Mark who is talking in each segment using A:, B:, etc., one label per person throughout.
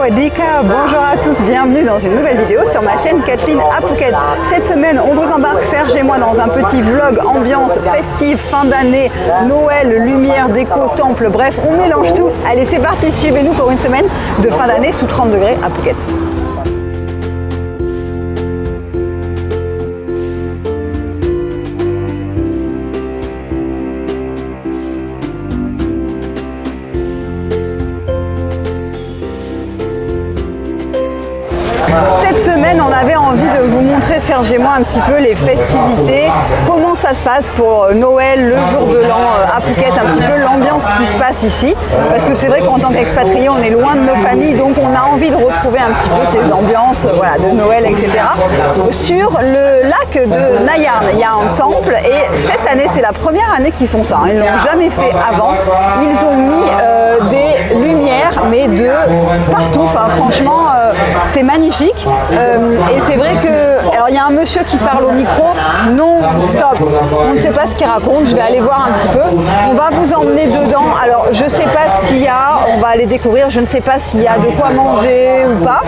A: Sawadika, bonjour à tous, bienvenue dans une nouvelle vidéo sur ma chaîne Kathleen à Phuket. Cette semaine, on vous embarque, Serge et moi, dans un petit vlog ambiance festive, fin d'année, Noël, lumière, déco, temple, bref, on mélange tout. Allez, c'est parti, suivez-nous pour une semaine de fin d'année sous 30 degrés à Phuket. Cette semaine, on avait envie de vous montrer, Serge et moi, un petit peu les festivités, comment ça se passe pour Noël, le jour de l'an à Phuket, un petit peu l'ambiance qui se passe ici. Parce que c'est vrai qu'en tant qu'expatriés, on est loin de nos familles, donc on a envie de retrouver un petit peu ces ambiances voilà, de Noël, etc. Sur le lac de Nayarn, il y a un temple et cette année, c'est la première année qu'ils font ça. Ils ne l'ont jamais fait avant. Ils ont mis des lumières, mais de partout. Enfin, franchement, c'est magnifique. Et c'est vrai que, alors il y a un monsieur qui parle au micro, non stop, on ne sait pas ce qu'il raconte, je vais aller voir un petit peu, on va vous emmener dedans, alors je ne sais pas ce qu'il y a, on va aller découvrir, je ne sais pas s'il y a de quoi manger ou pas,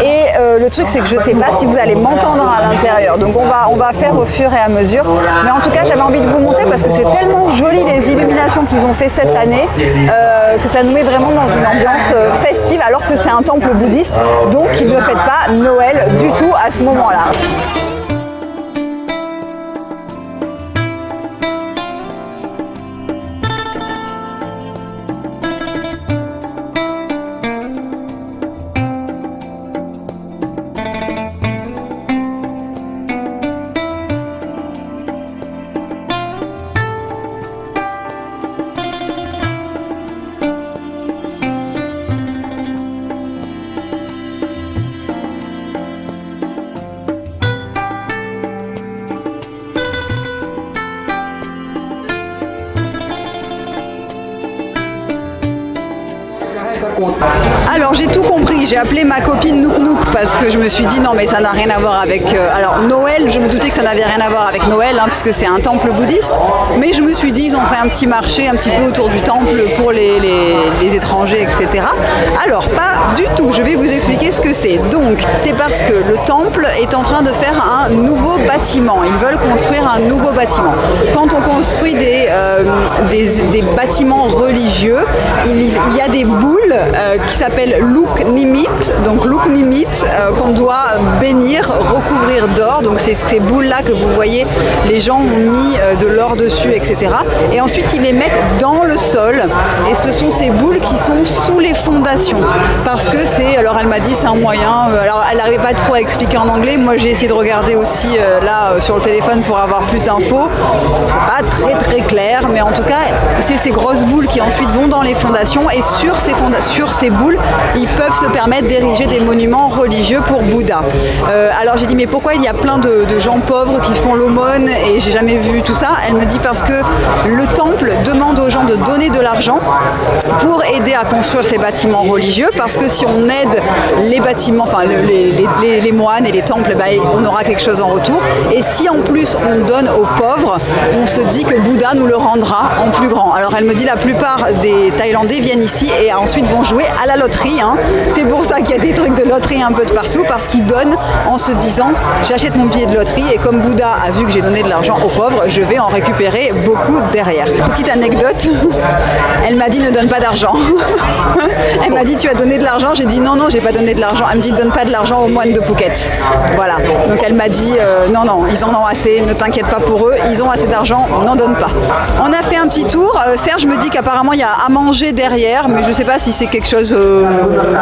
A: et le truc c'est que je ne sais pas si vous allez m'entendre à l'intérieur, donc on va faire au fur et à mesure, mais en tout cas j'avais envie de vous montrer parce que c'est tellement joli les illuminations qu'ils ont fait cette année, que ça nous met vraiment dans une ambiance festive alors que c'est un temple bouddhiste, donc ils ne fêtent pas Noël du tout à ce moment-là. Alors j'ai tout compris, j'ai appelé ma copine Nouk Nouk parce que je me suis dit non mais ça n'a rien à voir avec... alors Noël, je me doutais que ça n'avait rien à voir avec Noël hein, puisque c'est un temple bouddhiste, mais je me suis dit ils ont fait un petit marché un petit peu autour du temple pour les étrangers, etc. Alors pas du tout, je vais vous expliquer ce que c'est. Donc c'est parce que le temple est en train de faire un nouveau bâtiment, ils veulent construire un nouveau bâtiment. Quand on construit des bâtiments religieux, il y a des boules qui s'appelle Luk Nimit, donc Luk Nimit qu'on doit bénir, recouvrir d'or, donc c'est ces boules là que vous voyez, les gens ont mis de l'or dessus, etc. Et ensuite ils les mettent dans le sol et ce sont ces boules qui sont sous les fondations parce que c'est, alors elle m'a dit c'est un moyen, alors elle n'arrivait pas trop à expliquer en anglais, moi j'ai essayé de regarder aussi là sur le téléphone pour avoir plus d'infos, c'est pas très clair, mais en tout cas c'est ces grosses boules qui ensuite vont dans les fondations et sur ces boules, ils peuvent se permettre d'ériger des monuments religieux pour Bouddha. Alors j'ai dit mais pourquoi il y a plein de gens pauvres qui font l'aumône et j'ai jamais vu tout ça. Elle me dit parce que le temple demande aux gens de donner de l'argent pour aider à construire ces bâtiments religieux parce que si on aide les bâtiments, enfin les moines et les temples, bah, on aura quelque chose en retour et si en plus on donne aux pauvres, on se dit que Bouddha nous le rendra en plus grand. Alors elle me dit la plupart des Thaïlandais viennent ici et ensuite vont jouer à la loterie. Hein. C'est pour ça qu'il y a des trucs de loterie un peu de partout parce qu'ils donnent en se disant j'achète mon billet de loterie et comme Bouddha a vu que j'ai donné de l'argent aux pauvres, je vais en récupérer beaucoup derrière. Petite anecdote, elle m'a dit ne donne pas d'argent. Elle m'a dit tu as donné de l'argent, j'ai dit non j'ai pas donné de l'argent. Elle me dit donne pas de l'argent aux moines de Phuket. Voilà, donc elle m'a dit non ils en ont assez, ne t'inquiète pas pour eux, ils ont assez d'argent, n'en donne pas. On a fait un petit tour, Serge me dit qu'apparemment il y a à manger derrière, mais je sais pas si c'est quelque chose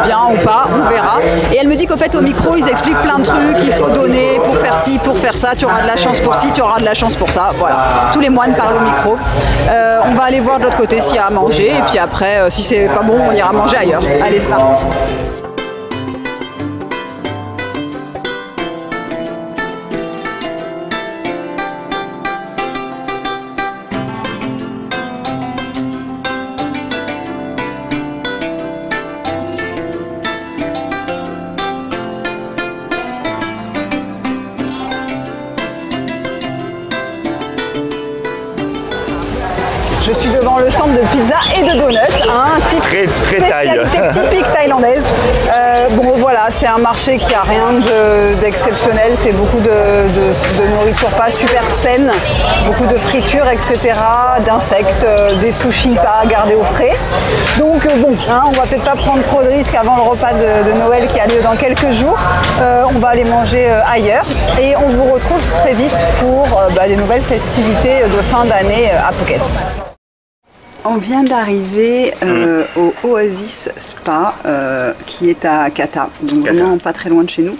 A: bien ou pas, on verra. Et elle me dit qu'au fait au micro ils expliquent plein de trucs, il faut donner pour faire ci, pour faire ça, tu auras de la chance pour ci, tu auras de la chance pour ça, voilà. Tous les moines parlent au micro. On va aller voir de l'autre côté s'il y a à manger et puis après si c'est pas bon on ira manger ailleurs. Allez c'est parti. Je suis devant le stand de pizza et de donuts, hein,
B: très thaï.
A: Spécialité typique thaïlandaise. c'est un marché qui a rien d'exceptionnel, c'est beaucoup de nourriture pas super saine, beaucoup de friture, etc., d'insectes, des sushis pas gardés au frais. Donc bon, hein, on va peut-être pas prendre trop de risques avant le repas de Noël qui a lieu dans quelques jours. On va aller manger ailleurs et on vous retrouve très vite pour des nouvelles festivités de fin d'année à Phuket. On vient d'arriver au Oasis Spa qui est à Kata, donc vraiment pas très loin de chez nous.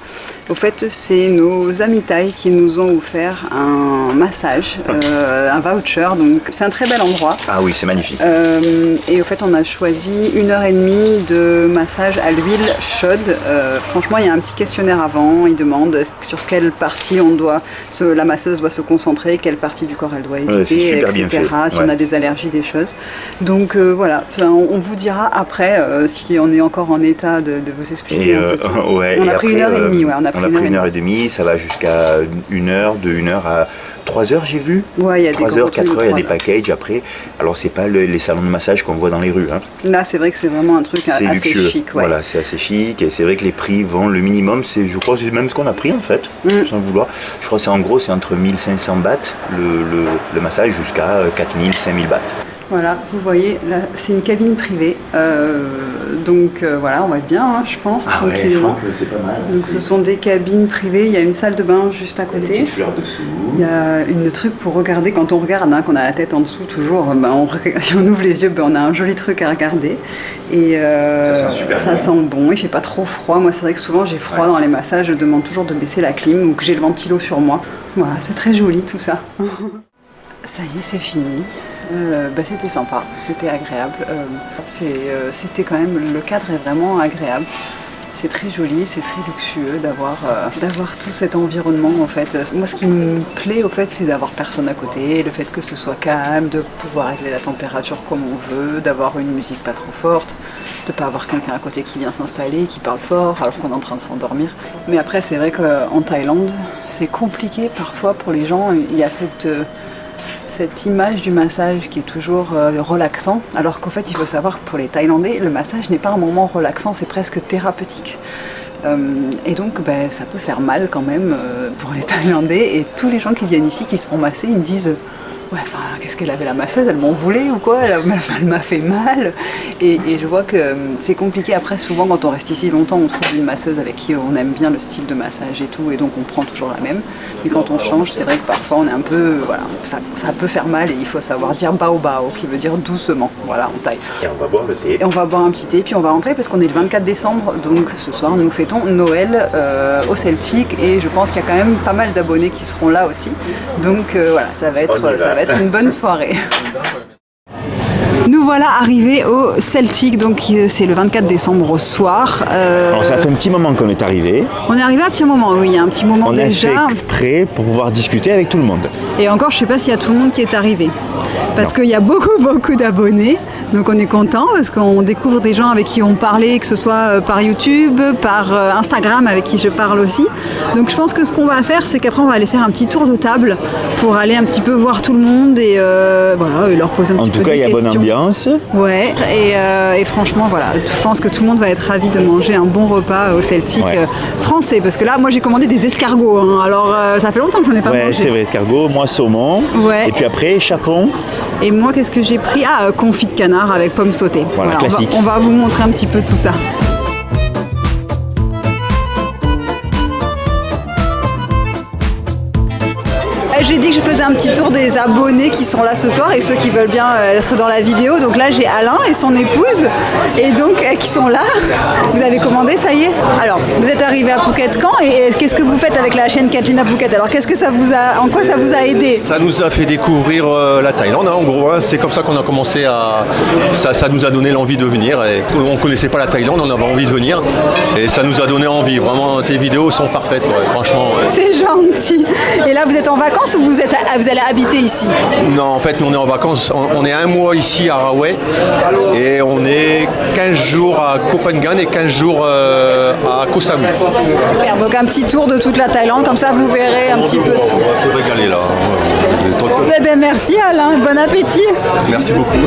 A: Au fait, c'est nos amis thaïs qui nous ont offert un massage, un voucher, donc c'est un très bel endroit.
B: Ah oui, c'est magnifique.
A: Et au fait, on a choisi 1h30 de massage à l'huile chaude. Franchement, il y a un petit questionnaire avant, il demande sur quelle partie la masseuse doit se concentrer, quelle partie du corps elle doit éviter, etc. Si on a des allergies, des choses. Donc voilà, on vous dira après si on est encore en état de vous expliquer un peu tout. On a pris 1h30,
B: on a pris 1h30, ça va jusqu'à 1h, de 1h à 3h j'ai vu.
A: Ouais, il y a
B: 3h, 4h, il y a des packages après. Alors c'est pas les salons de massage qu'on voit dans les rues. Hein.
A: Là c'est vrai que c'est vraiment un truc assez luxueux. Chic. Ouais.
B: Voilà, c'est assez chic et c'est vrai que les prix vont, le minimum, je crois c'est même ce qu'on a pris en fait, sans vouloir. Je crois que c'est en gros c'est entre 1500 bahts le massage jusqu'à 4000, 5000 bahts.
A: Voilà, vous voyez, là c'est une cabine privée, donc voilà, on va être bien, hein, je pense, tranquillement.
B: Ouais, c'est pas mal.
A: Donc ce sont des cabines privées, il y a une salle de bain juste à côté.
B: Des petites fleurs dessous.
A: Il y a une truc pour regarder, quand on regarde, hein, qu'on a la tête en dessous toujours, si on ouvre les yeux, on a un joli truc à regarder. Et ça sent bon, il fait pas trop froid. Moi c'est vrai que souvent j'ai froid dans les massages, je demande toujours de baisser la clim ou que j'ai le ventilo sur moi. Voilà, c'est très joli tout ça. Ça y est, c'est fini. C'était sympa, c'était agréable. C'était quand même, le cadre est vraiment agréable. C'est très joli, c'est très luxueux d'avoir tout cet environnement en fait. Moi ce qui me plaît au fait c'est d'avoir personne à côté, le fait que ce soit calme, de pouvoir régler la température comme on veut, d'avoir une musique pas trop forte, de pas avoir quelqu'un à côté qui vient s'installer, qui parle fort alors qu'on est en train de s'endormir. Mais après c'est vrai qu'en Thaïlande c'est compliqué parfois pour les gens, il y a cette image du massage qui est toujours relaxant, alors qu'en fait il faut savoir que pour les Thaïlandais le massage n'est pas un moment relaxant, c'est presque thérapeutique. Et donc ça peut faire mal quand même pour les Thaïlandais, et tous les gens qui viennent ici qui se font masser, ils me disent ouais, enfin, qu'est-ce qu'elle avait la masseuse, elle m'en voulait ou quoi, elle m'a fait mal. Et je vois que c'est compliqué après, souvent quand on reste ici longtemps, on trouve une masseuse avec qui on aime bien le style de massage et tout, et donc on prend toujours la même. Mais quand on change, c'est vrai que parfois on est un peu, voilà, ça peut faire mal et il faut savoir dire bao bao, qui veut dire doucement, voilà, en Thaï.
B: Et on va boire le thé.
A: Et on va boire un petit thé, puis on va rentrer parce qu'on est le 24 décembre, donc ce soir nous fêtons Noël au Celtic, et je pense qu'il y a quand même pas mal d'abonnés qui seront là aussi. Donc voilà, ça va être une bonne soirée. Nous voilà arrivés au Celtic, donc c'est le 24 décembre au soir.
B: Alors ça fait un petit moment qu'on est arrivé.
A: On est arrivé à un petit moment, oui, il y a un petit moment déjà.
B: On a fait exprès pour pouvoir discuter avec tout le monde.
A: Et encore, je ne sais pas s'il y a tout le monde qui est arrivé. Parce qu'il y a beaucoup d'abonnés, donc on est content parce qu'on découvre des gens avec qui on parlait, que ce soit par YouTube, par Instagram avec qui je parle aussi. Donc je pense que ce qu'on va faire, c'est qu'après on va aller faire un petit tour de table pour aller un petit peu voir tout le monde et voilà, et leur poser un petit peu des questions. En tout cas, il y a bonne ambiance. Ouais, et franchement, voilà, je pense que tout le monde va être ravi de manger un bon repas au Celtic français, parce que là, moi j'ai commandé des escargots, hein. Alors ça fait longtemps que j'en ai pas mangé.
B: Ouais, c'est vrai, escargots, moi saumon, et puis après chapon.
A: Et moi, qu'est-ce que j'ai pris? Ah, confit de canard avec pommes sautées.
B: Voilà, classique.
A: On va vous montrer un petit peu tout ça. J'ai dit que je faisais un petit tour des abonnés qui sont là ce soir et ceux qui veulent bien être dans la vidéo. Donc là, j'ai Alain et son épouse et donc qui sont là. Vous avez commandé, ça y est? Alors, vous êtes arrivé à Phuket quand et qu'est-ce que vous faites avec la chaîne Katlina Phuket? Alors, qu'est-ce que ça vous a, en quoi ça vous a aidé?
C: Ça nous a fait découvrir la Thaïlande, hein, en gros. Hein. C'est comme ça qu'on a commencé à... Ça nous a donné l'envie de venir. Et on ne connaissait pas la Thaïlande, on avait envie de venir. Et ça nous a donné envie. Vraiment, tes vidéos sont parfaites, franchement.
A: C'est gentil. Et là, vous êtes en vacances ou vous allez habiter ici?
C: Non, en fait, nous on est en vacances. On est un mois ici à Rawai et on est 15 jours à Copenhague et 15 jours à Koh Samui.
A: Super, donc un petit tour de toute la Thaïlande, comme ça vous verrez un petit peu tout.
C: On va se régaler là.
A: Ben, merci Alain, bon appétit.
C: Merci beaucoup.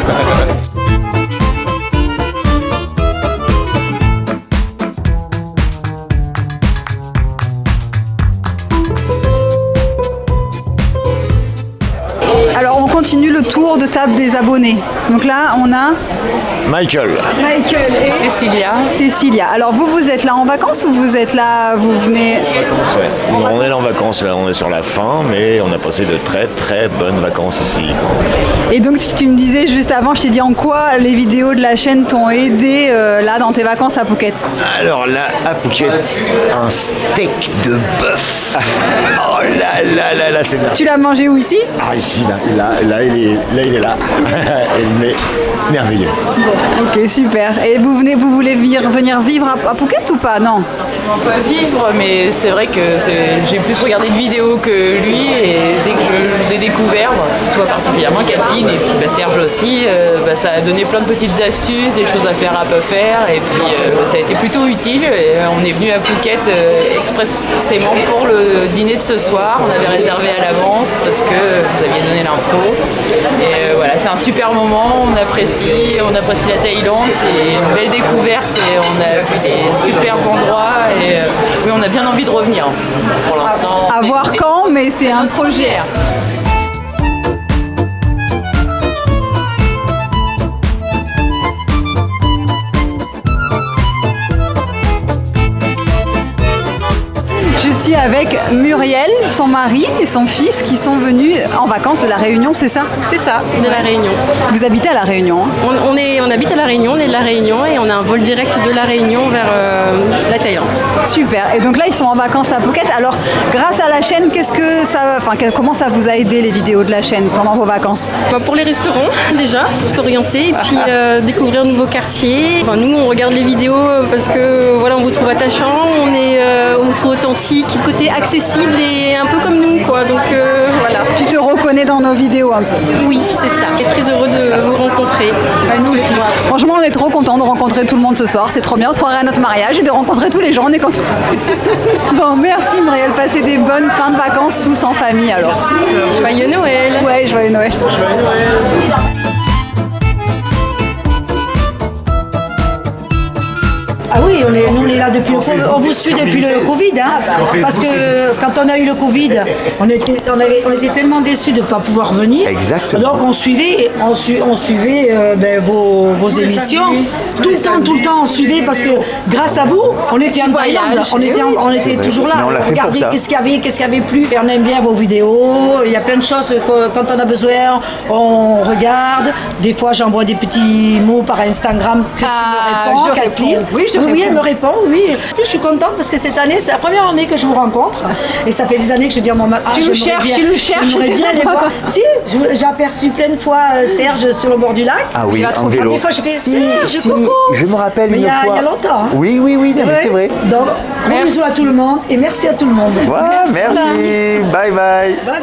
A: tour de table des abonnés. Donc là, on a
D: Michael.
A: Michael et Cécilia. Alors vous êtes là en vacances ou vous êtes là, vous venez...
D: Ouais. On est là en vacances, là, on est sur la fin, mais on a passé de très très bonnes vacances ici.
A: Et donc tu me disais juste avant, je t'ai dit en quoi les vidéos de la chaîne t'ont aidé là dans tes vacances à Phuket.
D: Alors là, à Phuket, un steak de bœuf. Oh là là, c'est...
A: Tu l'as mangé où ici?
D: Ah ici, là, il est là. Mais merveilleux.
A: Ok, super. Et vous voulez venir vivre à Phuket ou pas? Non.
E: On peut vivre, mais c'est vrai que j'ai plus regardé de vidéos que lui, et dès que je les ai découverts, tu vois particulièrement Kathleen et puis Serge aussi, ça a donné plein de petites astuces, des choses à faire, à pas faire, et puis ça a été plutôt utile. Et on est venu à Phuket expressément pour le dîner de ce soir. On avait réservé à l'avance parce que vous aviez donné l'info. Et voilà, c'est un super moment, on apprécie la Thaïlande, c'est une belle découverte et on a vu des super endroits et oui, on a bien envie de revenir pour l'instant.
A: À voir quand, mais c'est un projet. Je suis avec Muriel, son mari et son fils qui sont venus en vacances de La Réunion, c'est ça?
F: C'est ça, de La Réunion.
A: Vous habitez à La Réunion, hein?
F: On habite à La Réunion, on est de La Réunion et on a un vol direct de La Réunion vers la Thaïlande.
A: Super. Et donc là, ils sont en vacances à Phuket. Alors, grâce à la chaîne, comment ça vous a aidé les vidéos de la chaîne pendant vos vacances?
F: Pour les restaurants déjà, pour s'orienter et puis découvrir de nouveaux quartiers. Nous, on regarde les vidéos parce que voilà, on vous trouve attachant, on vous trouve authentique, le côté accessible et un peu comme nous, quoi. Donc voilà.
A: Tu te reconnais dans nos vidéos un peu?
F: Oui, c'est ça. Je suis très heureux de vous rencontrer.
A: Nous aussi. Franchement, on est trop contents de rencontrer tout le monde ce soir. C'est trop bien. On se croirait à notre mariage et de rencontrer tous les gens. On est contents. Bon, merci Muriel. Passez des bonnes fins de vacances tous en famille alors.
F: Joyeux Noël.
A: Ouais, joyeux Noël. Joyeux Noël.
G: Ah oui, nous on est là depuis le Covid. On vous suit depuis le Covid, hein, parce que quand on a eu le Covid, on était tellement déçus de ne pas pouvoir venir.
B: Exactement.
G: Donc on suivait vos émissions. Tout le temps on suivait parce que grâce à vous, on était en Thaïlande, on était toujours là.
B: Mais on l'a fait pour ça.
G: Qu'est-ce qu'il y avait plus. Et on aime bien vos vidéos, il y a plein de choses que, quand on a besoin, on regarde. Des fois j'envoie des petits mots par Instagram que tu me réponds, Kathleen. Oui, elle me répond, oui. En plus, je suis contente parce que cette année, c'est la première année que je vous rencontre. Et ça fait des années que je dis à mon mari,
A: tu nous cherches.
G: J'aimerais bien aller voir. Si, j'ai aperçu plein de fois Serge sur le bord du lac.
B: Ah oui, en vélo.
G: Des fois, je fais Serge, coucou.
B: Je me rappelle une fois.
G: Il y a longtemps. Hein.
B: Oui, non, mais c'est vrai.
G: Donc, gros bisous à tout le monde et merci à tout le monde.
B: Voilà, merci. Bye bye.
G: Bye bye.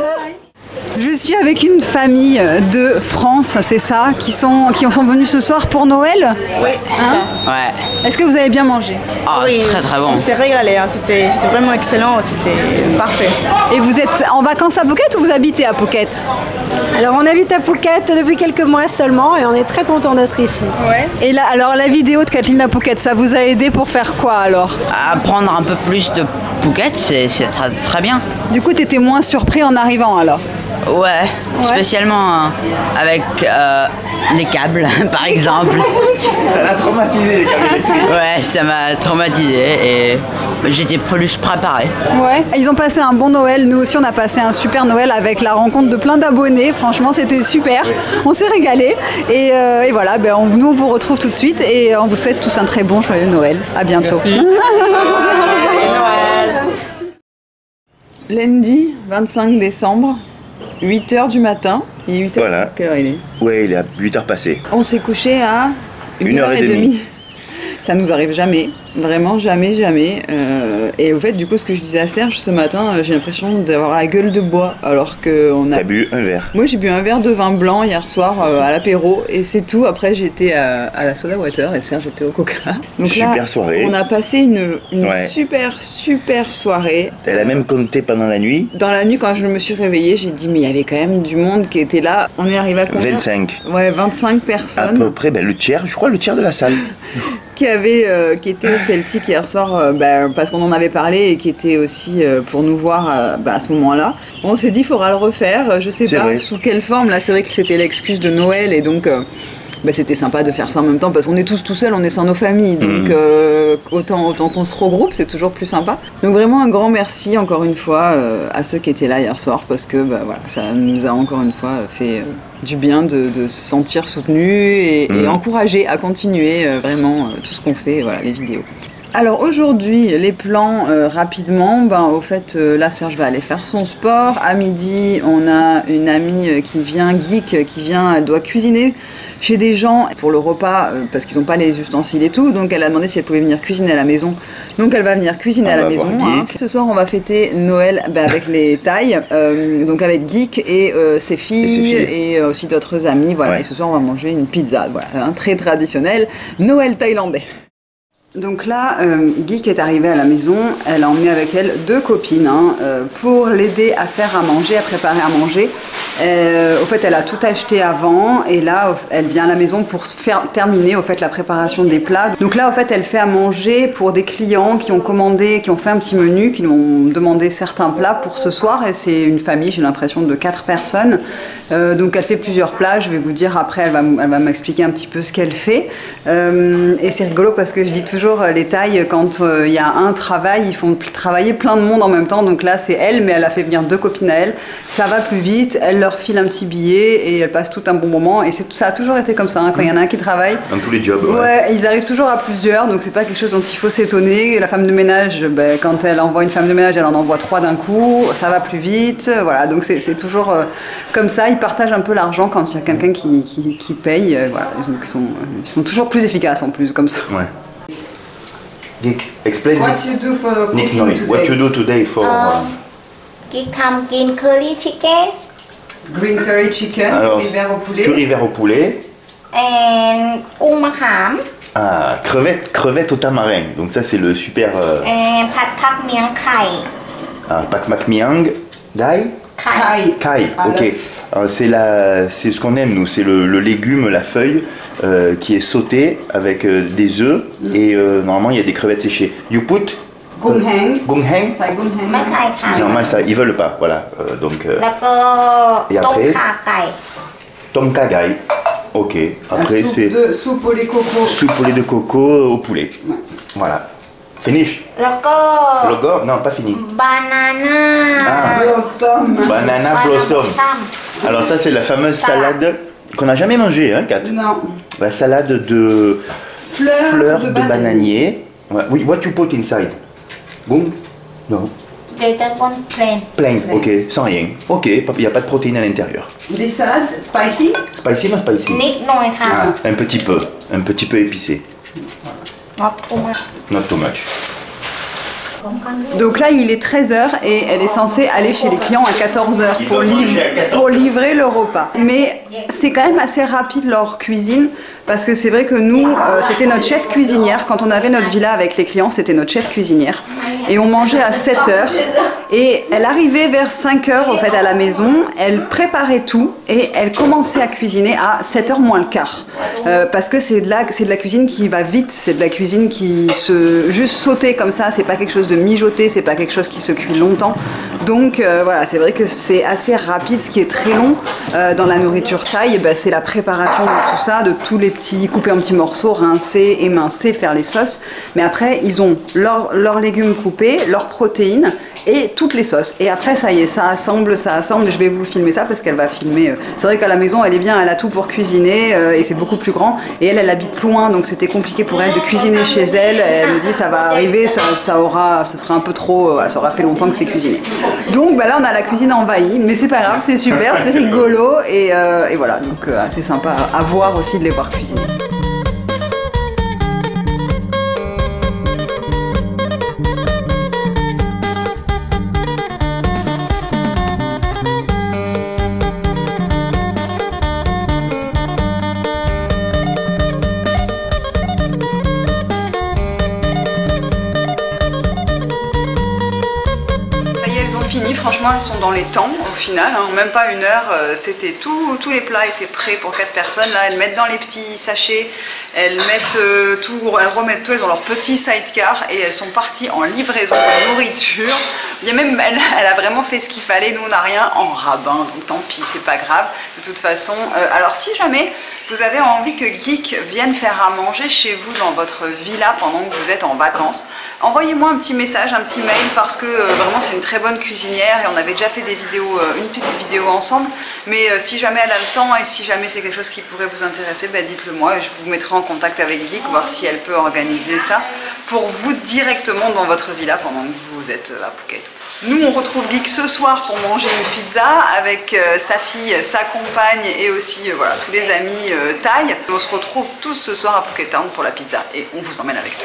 A: Je suis avec une famille de France, c'est ça, qui sont venus ce soir pour Noël.
G: Oui,
H: Ouais.
A: Est-ce que vous avez bien mangé?
H: Ah,
I: Oui,
H: très très bon.
I: On s'est régalé, hein. C'était vraiment excellent, c'était parfait.
A: Et vous êtes en vacances à Phuket ou vous habitez à Phuket?
J: Alors on habite à Phuket depuis quelques mois seulement et on est très content d'être ici.
A: Ouais. Et là, alors la vidéo de Kathleen à Phuket, ça vous a aidé pour faire quoi alors?
H: Apprendre un peu plus de Phuket, c'est très, très bien.
A: Du coup, t'étais moins surpris en arrivant alors?
H: Ouais, spécialement avec les câbles, par exemple.
B: Ça l'a traumatisé les câbles électriques.
H: Ouais, ça m'a traumatisé et j'étais plus préparé.
A: Ouais, ils ont passé un bon Noël. Nous aussi, on a passé un super Noël avec la rencontre de plein d'abonnés. Franchement, c'était super. On s'est régalé. Et voilà, nous, on vous retrouve tout de suite et on vous souhaite tous un très bon, joyeux Noël. À bientôt. Lundi 25 décembre. 8h du matin. Il est 8h.
B: Voilà.
A: Quelle heure il est?
B: Ouais, il est à 8h passé.
A: On s'est couché à 1h30. Ça nous arrive jamais, vraiment jamais. Et au fait, du coup, ce que je disais à Serge ce matin, j'ai l'impression d'avoir la gueule de bois, alors qu'on a...
B: T'as bu un verre?
A: Moi, j'ai bu un verre de vin blanc hier soir à l'apéro, et c'est tout. Après, j'étais à la soda water, et Serge était au coca. Donc
B: super
A: là,
B: soirée.
A: On a passé une super soirée.
B: Elle a même compté pendant la nuit?
A: Dans la nuit, quand je me suis réveillée, j'ai dit, mais il y avait quand même du monde qui était là. On est arrivé à combien?
B: 25.
A: Ouais, 25 personnes.
B: À peu près, le tiers, je crois, le tiers de la salle.
A: qui était au Celtic hier soir, parce qu'on en avait parlé et qui était aussi pour nous voir à ce moment-là. On s'est dit il faudra le refaire, je sais pas sous quelle forme. Là c'est vrai que c'était l'excuse de Noël et donc c'était sympa de faire ça en même temps parce qu'on est tous tout seuls, on est sans nos familles, donc autant qu'on se regroupe, c'est toujours plus sympa. Donc vraiment un grand merci encore une fois à ceux qui étaient là hier soir parce que voilà, ça nous a encore une fois fait du bien de se sentir soutenus et encouragés à continuer vraiment tout ce qu'on fait, voilà, les vidéos. Alors aujourd'hui, les plans rapidement, au fait là Serge va aller faire son sport. À midi, on a une amie qui vient, Geek, qui vient, elle doit cuisiner chez des gens pour le repas parce qu'ils n'ont pas les ustensiles et tout, donc elle a demandé si elle pouvait venir cuisiner à la maison, donc elle va venir cuisiner à la maison. Ce soir on va fêter Noël avec les Thaïs, donc avec Geek et ses filles et aussi d'autres amis, voilà. Et ce soir on va manger une pizza, voilà, un très traditionnel Noël thaïlandais. Donc là, Geek est arrivée à la maison, elle a emmené avec elle 2 copines pour l'aider à faire à manger, à préparer à manger. Au fait, elle a tout acheté avant et là, elle vient à la maison pour terminer au fait, la préparation des plats. Donc là, au fait, elle fait à manger pour des clients qui ont commandé, qui ont fait un petit menu, qui nous ont demandé certains plats pour ce soir. Et c'est une famille, j'ai l'impression, de 4 personnes. Donc elle fait plusieurs plats, je vais vous dire après, elle va m'expliquer un petit peu ce qu'elle fait. Et c'est rigolo parce que je dis toujours, les Thaïs, quand il y a un travail, ils font travailler plein de monde en même temps. Donc là, c'est elle, mais elle a fait venir 2 copines à elle. Ça va plus vite, elle leur file un petit billet et elles passent tout un bon moment. Et ça a toujours été comme ça, quand il y en a un qui travaille.
B: Dans tous les jobs,
A: ouais. Ils arrivent toujours à plusieurs, donc c'est pas quelque chose dont il faut s'étonner. La femme de ménage, quand elle envoie une femme de ménage, elle en envoie 3 d'un coup, ça va plus vite. Voilà, donc c'est toujours comme ça. Ils partagent un peu l'argent quand il y a quelqu'un qui paye. Voilà, ils sont toujours plus efficaces en plus, comme ça.
B: Ouais. Geek, explain
A: what you do for
B: Nick
A: cooking
B: Noy,
A: today.
B: what you do today for
K: Geekทำ green curry chicken
A: green curry chicken, curry vert au poulet.
B: Curry vert au poulet.
K: and กุ้งมะขาม
B: Ah, crevettes au tamarin. Donc ça c'est le super.
K: and ผัดผักเมียงไข่
B: Pak mak miang, dai. Kai, ok. C'est ce qu'on aime nous, c'est le légume, la feuille qui est sauté avec des œufs et normalement il y a des crevettes séchées. You put
A: Gung heng.
B: Gung heng.
K: ไม่ใส่ค่ะ
B: Non, mais ça, ils veulent pas, voilà. Donc.
K: แล้วก็
B: Et
K: ต้ม
B: après.
K: ข่าไก่
B: Tom kagai. Ok. Après c'est.
A: Soupe au lait coco.
B: Soupe au lait de coco au poulet. Voilà. Finish.
K: แล้วก็
B: Logo? Non, pas fini.
K: banana
A: Blossom.
B: Banana blossom. Alors ça c'est la fameuse salade qu'on n'a jamais mangée, hein, Kat?
A: Non.
B: La salade de fleurs de bananier. Ouais. Oui, what you put inside? Gung? Non.
K: เดี๋ยวจะก้นเพลน
B: Plein, ok, sans rien. Ok, il n'y a pas de protéines à l'intérieur.
A: Des salades spicy.
B: Spicy, non spicy?
K: นิดหน่อยค่ะ
B: Un petit peu épicé.
K: not too much
B: Not too much.
A: Donc là, il est 13h et elle est censée aller chez les clients à 14h pour livrer le repas. Mais c'est quand même assez rapide leur cuisine parce que c'est vrai que nous, c'était notre chef cuisinière. Quand on avait notre villa avec les clients, c'était notre chef cuisinière. Et on mangeait à 7h. Et elle arrivait vers 5h au fait à la maison, elle préparait tout et elle commençait à cuisiner à 7h moins le quart. Parce que c'est de la cuisine qui va vite, c'est de la cuisine qui se... Juste sauter comme ça, c'est pas quelque chose de mijoté, c'est pas quelque chose qui se cuit longtemps. Donc voilà, c'est vrai que c'est assez rapide. Ce qui est très long dans la nourriture thaï, c'est la préparation de tout ça, de tous les petits, couper en petits morceaux, rincer, émincer, faire les sauces. Mais après, ils ont leurs légumes coupés, leurs protéines, et toutes les sauces. Et après, ça y est, ça assemble. Je vais vous filmer ça parce qu'elle va filmer. C'est vrai qu'à la maison, elle est bien, elle a tout pour cuisiner et c'est beaucoup plus grand. Et elle habite loin, donc c'était compliqué pour elle de cuisiner chez elle. Elle me dit, ça va arriver, ça sera un peu trop, ça aura fait longtemps que c'est cuisiné. Donc là, on a la cuisine envahie, mais c'est pas grave, c'est super, c'est rigolo et voilà. Donc c'est sympa à voir aussi de les voir cuisiner. aussi, franchement, elles sont dans les temps au final, hein, même pas 1 heure, c'était tous les plats étaient prêts pour 4 personnes. Là, elles mettent dans les petits sachets, elles mettent elles remettent tout, elles ont leur petit sidecar et elles sont parties en livraison de nourriture. Il y a même, elle a vraiment fait ce qu'il fallait, nous on n'a rien en rabbin, donc tant pis, c'est pas grave. De toute façon, alors si jamais vous avez envie que Geek vienne faire à manger chez vous dans votre villa pendant que vous êtes en vacances, envoyez-moi un petit message, un petit mail, parce que vraiment c'est une très bonne cuisinière et on avait déjà fait des vidéos, une petite vidéo ensemble. Mais si jamais elle a le temps et si jamais c'est quelque chose qui pourrait vous intéresser, bah dites-le moi et je vous mettrai en contact avec Geek, voir si elle peut organiser ça pour vous directement dans votre villa pendant que vous êtes à Phuket. Nous on retrouve Geek ce soir pour manger une pizza avec sa fille, sa compagne et aussi voilà, tous les amis thaï. On se retrouve tous ce soir à Phuket Town pour la pizza et on vous emmène avec nous.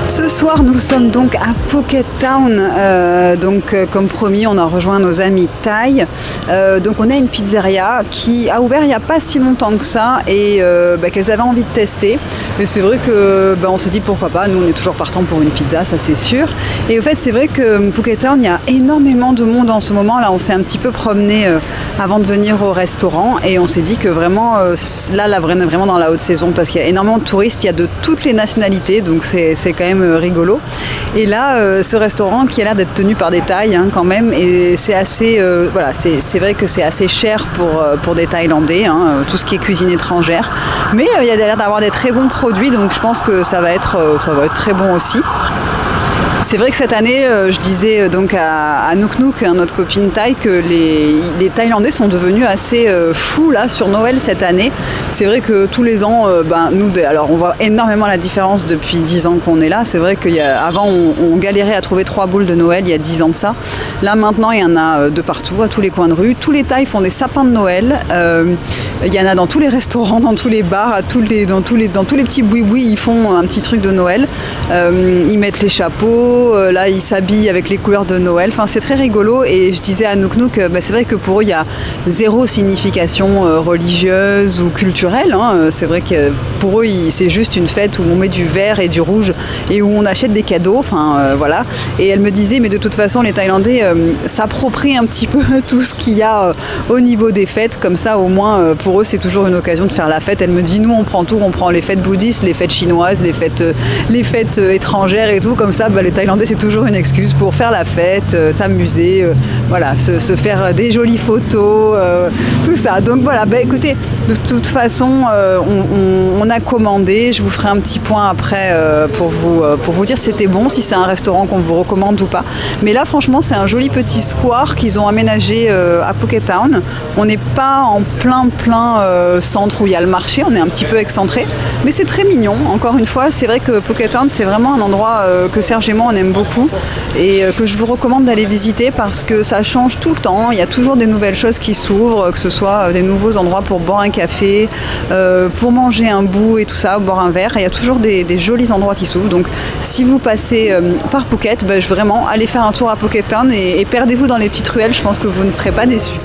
A: Ce soir, nous sommes donc à Phuket Town. Comme promis, on a rejoint nos amis thaï. Donc, on a une pizzeria qui a ouvert il n'y a pas si longtemps que ça et qu'elles avaient envie de tester. Mais c'est vrai que on se dit pourquoi pas. Nous, on est toujours partant pour une pizza, ça c'est sûr. Et au fait, c'est vrai que Phuket Town, il y a énormément de monde en ce moment. Là, on s'est un petit peu promené avant de venir au restaurant et on s'est dit que vraiment, vraiment dans la haute saison parce qu'il y a énormément de touristes. Il y a de toutes les nationalités, donc c'est quand même rigolo. Et là, ce restaurant qui a l'air d'être tenu par des Thaïs quand même, et c'est assez, voilà, c'est vrai que c'est assez cher pour des Thaïlandais, tout ce qui est cuisine étrangère. Mais il y a l'air d'avoir des très bons produits, donc je pense que ça va être très bon aussi. C'est vrai que cette année, je disais donc à Nouk Nouk, notre copine thaï, que les Thaïlandais sont devenus assez fous là sur Noël cette année. C'est vrai que tous les ans, alors on voit énormément la différence depuis 10 ans qu'on est là. C'est vrai qu'avant on galérait à trouver 3 boules de Noël il y a 10 ans de ça. Là maintenant il y en a de partout, à tous les coins de rue. Tous les Thaïs font des sapins de Noël. Il y en a dans tous les restaurants, dans tous les bars, dans tous les petits boui-boui, ils font un petit truc de Noël. Ils mettent les chapeaux. Là ils s'habillent avec les couleurs de Noël, enfin c'est très rigolo. Et je disais à Nouk Nouk, c'est vrai que pour eux il y a zéro signification religieuse ou culturelle, c'est vrai que pour eux c'est juste une fête où on met du vert et du rouge et où on achète des cadeaux, voilà. Et elle me disait mais de toute façon les Thaïlandais s'approprient un petit peu tout ce qu'il y a au niveau des fêtes, comme ça au moins pour eux c'est toujours une occasion de faire la fête. Elle me dit nous on prend tout, on prend les fêtes bouddhistes, les fêtes chinoises, les fêtes étrangères et tout, comme ça les Thaïlandais c'est toujours une excuse pour faire la fête, s'amuser, voilà, se faire des jolies photos, tout ça. Donc voilà, écoutez, de toute façon on a commandé, je vous ferai un petit point après pour vous dire si c'était bon, si c'est un restaurant qu'on vous recommande ou pas. Mais là franchement c'est un joli petit square qu'ils ont aménagé à Phuket Town. On n'est pas en plein centre où il y a le marché, on est un petit peu excentré, mais c'est très mignon. Encore une fois, c'est vrai que Phuket Town c'est vraiment un endroit que Serge et moi on aime beaucoup et que je vous recommande d'aller visiter parce que ça change tout le temps. Il y a toujours des nouvelles choses qui s'ouvrent, que ce soit des nouveaux endroits pour boire un café, pour manger un bout et tout ça, boire un verre. Il y a toujours des jolis endroits qui s'ouvrent. Donc si vous passez par Phuket, je veux vraiment aller faire un tour à Phuket Town et perdez-vous dans les petites ruelles, je pense que vous ne serez pas déçus.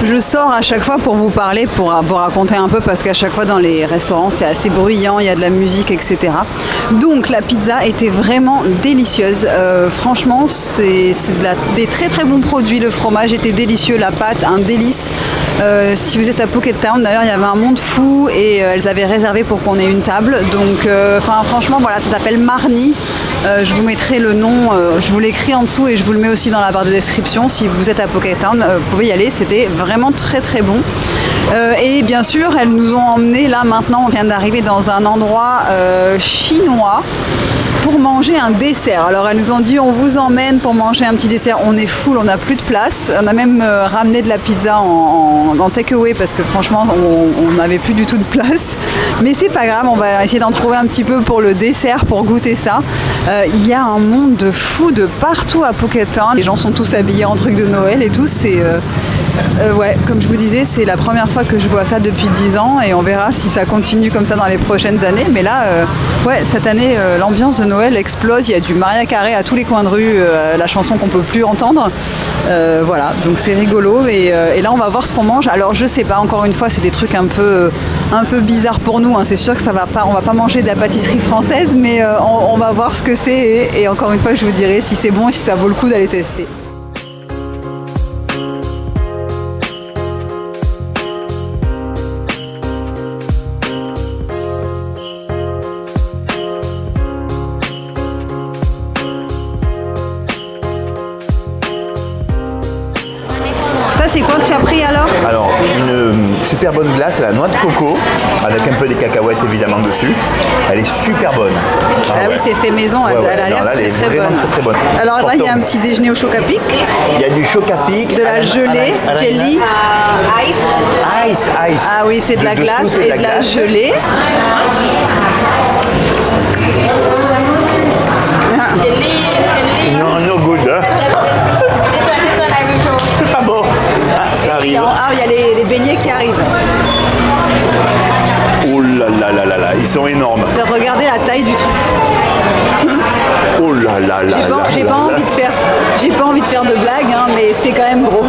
A: Je sors à chaque fois pour vous parler, pour raconter un peu, parce qu'à chaque fois dans les restaurants c'est assez bruyant, il y a de la musique, etc. Donc la pizza était vraiment délicieuse. Franchement, c'est des très très bons produits. Le fromage était délicieux, la pâte un délice. Si vous êtes à Phuket Town, d'ailleurs, il y avait un monde fou et elles avaient réservé pour qu'on ait une table. Donc, franchement, voilà, ça s'appelle Marni. Je vous mettrai le nom, je vous l'écris en dessous et je vous le mets aussi dans la barre de description. Si vous êtes à Phuket Town, vous pouvez y aller. C'était vraiment très très bon. Et bien sûr, elles nous ont emmenés là maintenant. On vient d'arriver dans un endroit chinois pour manger un dessert. Alors elles nous ont dit on vous emmène pour manger un petit dessert. On est full, on n'a plus de place. On a même ramené de la pizza en takeaway parce que franchement on n'avait plus du tout de place. Mais c'est pas grave, on va essayer d'en trouver un petit peu pour le dessert, pour goûter ça. Il y a un monde de fous de partout à Phuket Town. Les gens sont tous habillés en trucs de Noël et tout. C'est ouais, comme je vous disais, c'est la première fois que je vois ça depuis 10 ans et on verra si ça continue comme ça dans les prochaines années. Mais là, ouais, cette année, l'ambiance de Noël explose. Il y a du Mariah Carey à tous les coins de rue, la chanson qu'on peut plus entendre. Voilà, donc c'est rigolo. Et là, on va voir ce qu'on mange. Alors, je sais pas, encore une fois, c'est des trucs un peu bizarres pour nous. Hein. C'est sûr que ça va pas, on va pas manger de la pâtisserie française, mais on va voir ce que c'est. Et encore une fois, je vous dirai si c'est bon et si ça vaut le coup d'aller tester. C'est quoi que tu as pris alors?
B: Alors, une super bonne glace à la noix de coco, avec un peu des cacahuètes évidemment dessus. Elle est super bonne.
A: Ah oui, c'est fait maison, elle a l'air très bonne.
B: Très bonne.
A: Alors là, il y a un petit déjeuner au Choc-à-Pic.
B: Il y a du Choc-à-Pic.
A: De la gelée, jelly.
B: Ice.
A: Ah oui, c'est de la glace et de la gelée.
B: No good. C'est pas bon. Ah, ça arrive.
A: Ah, il y a les beignets qui arrivent.
B: Oh là, ils sont énormes.
A: Regardez la taille du truc.
B: Oh là là.
A: J'ai pas envie de faire de blagues, hein, mais c'est quand même gros.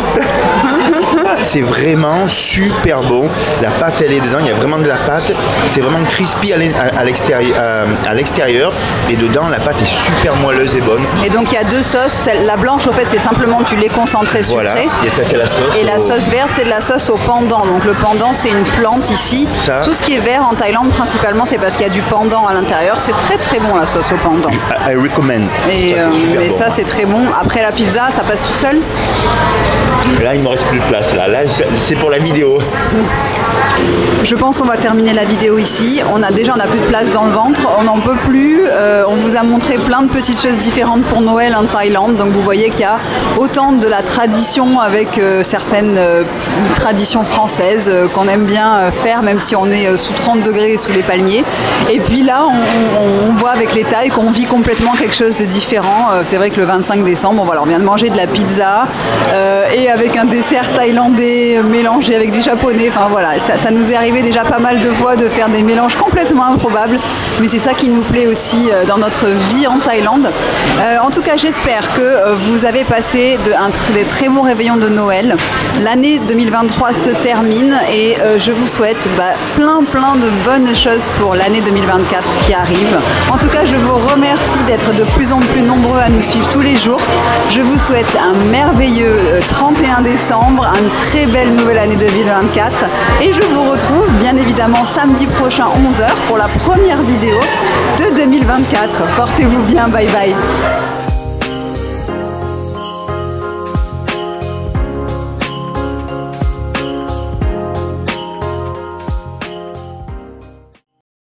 B: C'est vraiment super bon. La pâte, elle est dedans. Il y a vraiment de la pâte. C'est vraiment crispy à l'extérieur. Et dedans, la pâte est super moelleuse et bonne.
A: Et donc, il y a deux sauces. La blanche, au fait, c'est simplement du lait concentré sucré.
B: Voilà. Et ça, c'est la sauce.
A: Et la sauce verte, c'est de la sauce au pandan. Donc, le pandan, c'est une plante ici.
B: Ça.
A: Tout ce qui est vert en Thaïlande, principalement, c'est parce qu'il y a du pandan à l'intérieur. C'est très, très bon, la sauce au pandan.
B: I recommend.
A: Et ça,
B: bon.
A: c'est très bon. Après la pizza, ça passe tout seul?
B: Là, il me reste plus de place. Là c'est pour la vidéo.
A: Je pense qu'on va terminer la vidéo ici. On a plus de place dans le ventre. On n'en peut plus. On vous a montré plein de petites choses différentes pour Noël en Thaïlande. Donc vous voyez qu'il y a autant de la tradition avec certaines traditions françaises qu'on aime bien faire, même si on est sous 30 degrés sous les palmiers. Et puis là, on voit avec les Thaïs qu'on vit complètement quelque chose de différent. C'est vrai que le 25 décembre, voilà, on vient de manger de la pizza et avec un dessert thaïlandais mélangé avec du japonais. Enfin voilà, ça nous est arrivé déjà pas mal de fois de faire des mélanges complètement improbables, mais c'est ça qui nous plaît aussi dans notre vie en Thaïlande. En tout cas, j'espère que vous avez passé des très bons réveillons de Noël. L'année 2023 se termine et je vous souhaite plein de bonnes choses pour l'année 2024 qui arrive. En tout cas, je vous remercie d'être de plus en plus nombreux à nous suivre tous les jours. Je vous souhaite un merveilleux 31 décembre, une très belle nouvelle année 2024 et je vous retrouve bien évidemment samedi prochain 11h pour la première vidéo de 2024. Portez-vous bien, bye bye.